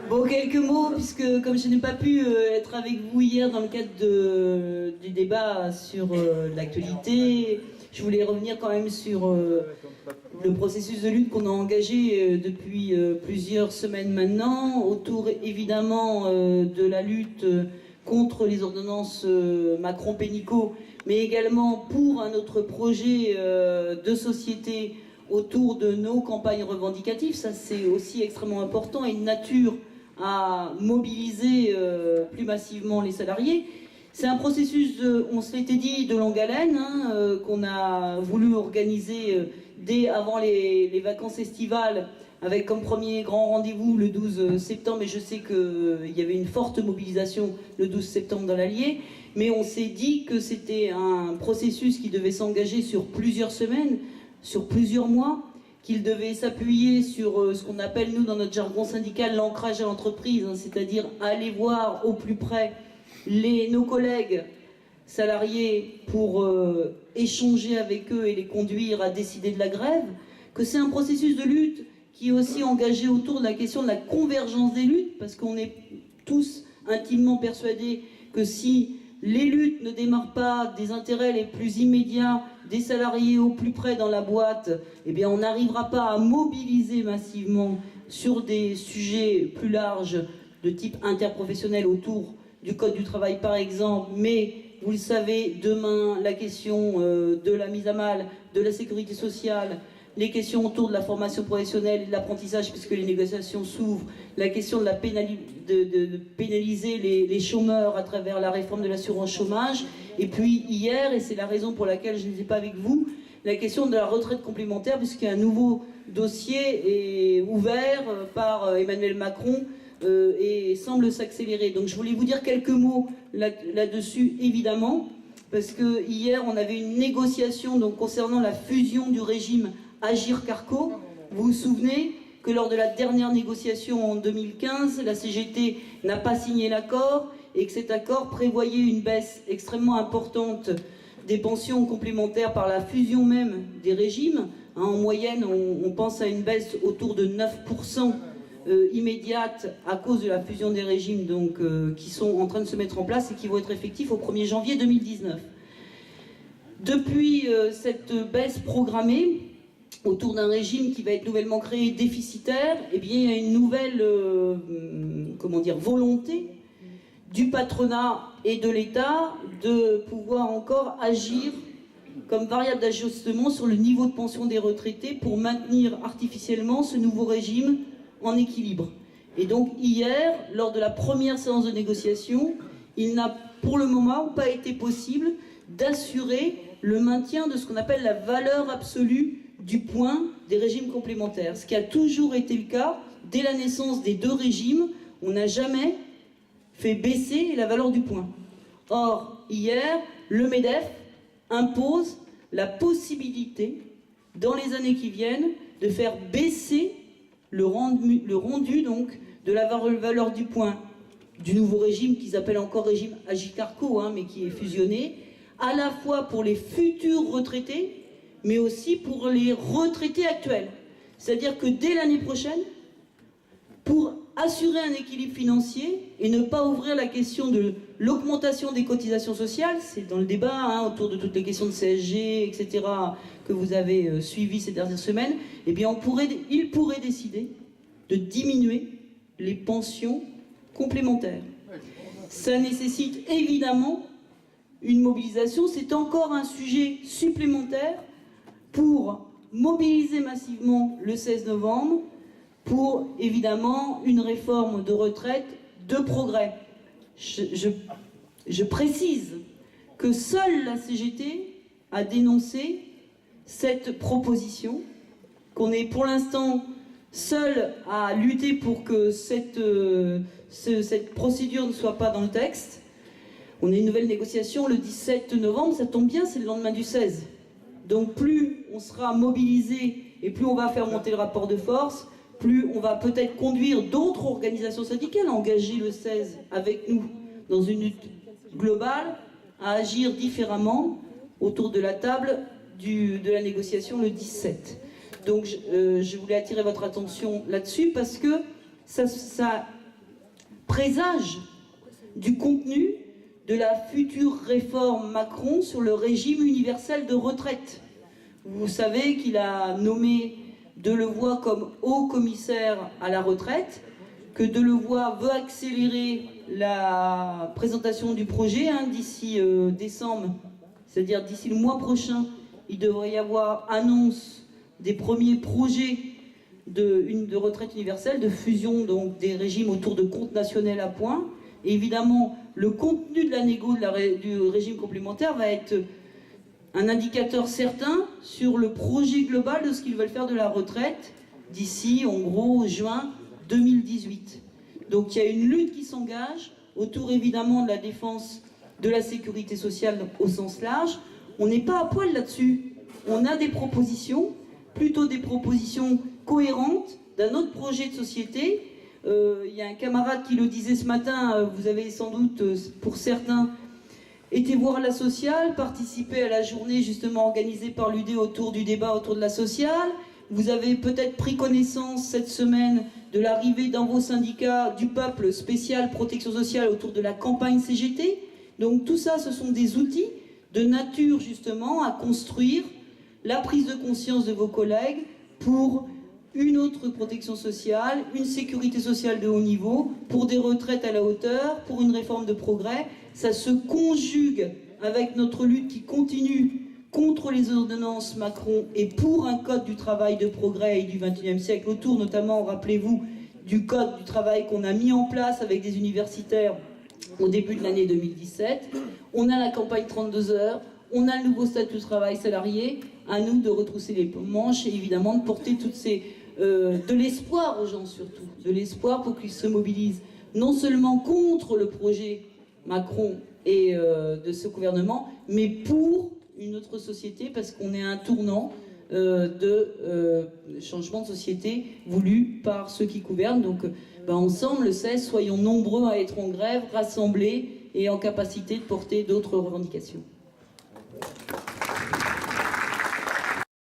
Bon, quelques mots, puisque comme je n'ai pas pu être avec vous hier dans le cadre du débat sur l'actualité, je voulais revenir quand même sur le processus de lutte qu'on a engagé depuis plusieurs semaines maintenant, autour évidemment de la lutte contre les ordonnances Macron-Pénicaud, mais également pour un autre projet de société autour de nos campagnes revendicatives. Ça, c'est aussi extrêmement important et de nature à mobiliser plus massivement les salariés. C'est un processus, on se l'était dit, de longue haleine, qu'on a voulu organiser dès avant les vacances estivales, avec comme premier grand rendez-vous le 12 septembre, et je sais qu'il y avait une forte mobilisation le 12 septembre dans l'Allier, mais on s'est dit que c'était un processus qui devait s'engager sur plusieurs semaines, sur plusieurs mois, qu'il devait s'appuyer sur ce qu'on appelle, nous, dans notre jargon syndical, l'ancrage à l'entreprise, c'est-à-dire aller voir au plus près nos collègues salariés pour échanger avec eux et les conduire à décider de la grève, que c'est un processus de lutte qui est aussi engagé autour de la question de la convergence des luttes, parce qu'on est tous intimement persuadés que si les luttes ne démarrent pas des intérêts les plus immédiats des salariés au plus près dans la boîte, eh bien on n'arrivera pas à mobiliser massivement sur des sujets plus larges de type interprofessionnel autour du Code du travail par exemple, mais vous le savez, demain la question de la mise à mal de la sécurité sociale, les questions autour de la formation professionnelle et de l'apprentissage puisque les négociations s'ouvrent, la question de pénaliser les chômeurs à travers la réforme de l'assurance chômage, et puis hier, et c'est la raison pour laquelle je n'étais pas avec vous, la question de la retraite complémentaire puisqu'un nouveau dossier est ouvert par Emmanuel Macron et semble s'accélérer. Donc je voulais vous dire quelques mots là-dessus évidemment, parce que hier on avait une négociation donc, concernant la fusion du régime Agirc-Arrco. Vous vous souvenez que lors de la dernière négociation en 2015, la CGT n'a pas signé l'accord et que cet accord prévoyait une baisse extrêmement importante des pensions complémentaires par la fusion même des régimes. En moyenne, on pense à une baisse autour de 9% immédiate à cause de la fusion des régimes donc, qui sont en train de se mettre en place et qui vont être effectifs au 1er janvier 2019. Depuis cette baisse programmée, autour d'un régime qui va être nouvellement créé déficitaire, eh bien, il y a une nouvelle volonté du patronat et de l'État de pouvoir encore agir comme variable d'ajustement sur le niveau de pension des retraités pour maintenir artificiellement ce nouveau régime en équilibre. Et donc hier, lors de la première séance de négociation, il n'a pour le moment pas été possible d'assurer le maintien de ce qu'on appelle la valeur absolue du point des régimes complémentaires. Ce qui a toujours été le cas, dès la naissance des deux régimes, on n'a jamais fait baisser la valeur du point. Or, hier, le MEDEF impose la possibilité, dans les années qui viennent, de faire baisser le rendu donc, de la valeur du point du nouveau régime, qu'ils appellent encore régime Agirc-Arrco, mais qui est fusionné, à la fois pour les futurs retraités, mais aussi pour les retraités actuels. C'est-à-dire que dès l'année prochaine, pour assurer un équilibre financier et ne pas ouvrir la question de l'augmentation des cotisations sociales, c'est dans le débat autour de toutes les questions de CSG, etc., que vous avez suivi ces dernières semaines, eh bien il pourrait décider de diminuer les pensions complémentaires. Ça nécessite évidemment une mobilisation, c'est encore un sujet supplémentaire pour mobiliser massivement le 16 novembre pour évidemment une réforme de retraite de progrès. Je précise que seule la CGT a dénoncé cette proposition, qu'on est pour l'instant seul à lutter pour que cette procédure ne soit pas dans le texte. On a une nouvelle négociation le 17 novembre, ça tombe bien, c'est le lendemain du 16. Donc plus on sera mobilisé et plus on va faire monter le rapport de force, plus on va peut-être conduire d'autres organisations syndicales à engager le 16 avec nous dans une lutte globale, à agir différemment autour de la table de la négociation le 17. Donc je voulais attirer votre attention là-dessus parce que ça présage du contenu de la future réforme Macron sur le régime universel de retraite. Vous savez qu'il a nommé Delevoye comme haut commissaire à la retraite, que Delevoye veut accélérer la présentation du projet d'ici décembre, c'est-à-dire d'ici le mois prochain, il devrait y avoir annonce des premiers projets de retraite universelle, de fusion donc des régimes autour de comptes nationaux à points. Et évidemment, le contenu de la négo du régime complémentaire va être un indicateur certain sur le projet global de ce qu'ils veulent faire de la retraite d'ici, en gros, juin 2018. Donc il y a une lutte qui s'engage autour évidemment de la défense de la sécurité sociale au sens large. On n'est pas à poil là-dessus. On a des propositions, plutôt des propositions cohérentes d'un autre projet de société. Il y a un camarade qui le disait ce matin, vous avez sans doute, pour certains, été voir la sociale, participer à la journée justement organisée par l'UD autour du débat autour de la sociale. Vous avez peut-être pris connaissance cette semaine de l'arrivée dans vos syndicats du peuple spécial protection sociale autour de la campagne CGT. Donc tout ça, ce sont des outils de nature justement à construire la prise de conscience de vos collègues pour une autre protection sociale, une sécurité sociale de haut niveau, pour des retraites à la hauteur, pour une réforme de progrès. Ça se conjugue avec notre lutte qui continue contre les ordonnances Macron et pour un code du travail de progrès et du XXIe siècle, autour notamment, rappelez-vous, du code du travail qu'on a mis en place avec des universitaires au début de l'année 2017. On a la campagne 32 heures, on a le nouveau statut de travail salarié, à nous de retrousser les manches et évidemment de porter toutes ces... de l'espoir aux gens surtout, de l'espoir pour qu'ils se mobilisent non seulement contre le projet Macron et de ce gouvernement, mais pour une autre société, parce qu'on est à un tournant de changement de société voulu par ceux qui gouvernent. Donc ensemble, le 16, soyons nombreux à être en grève, rassemblés et en capacité de porter d'autres revendications.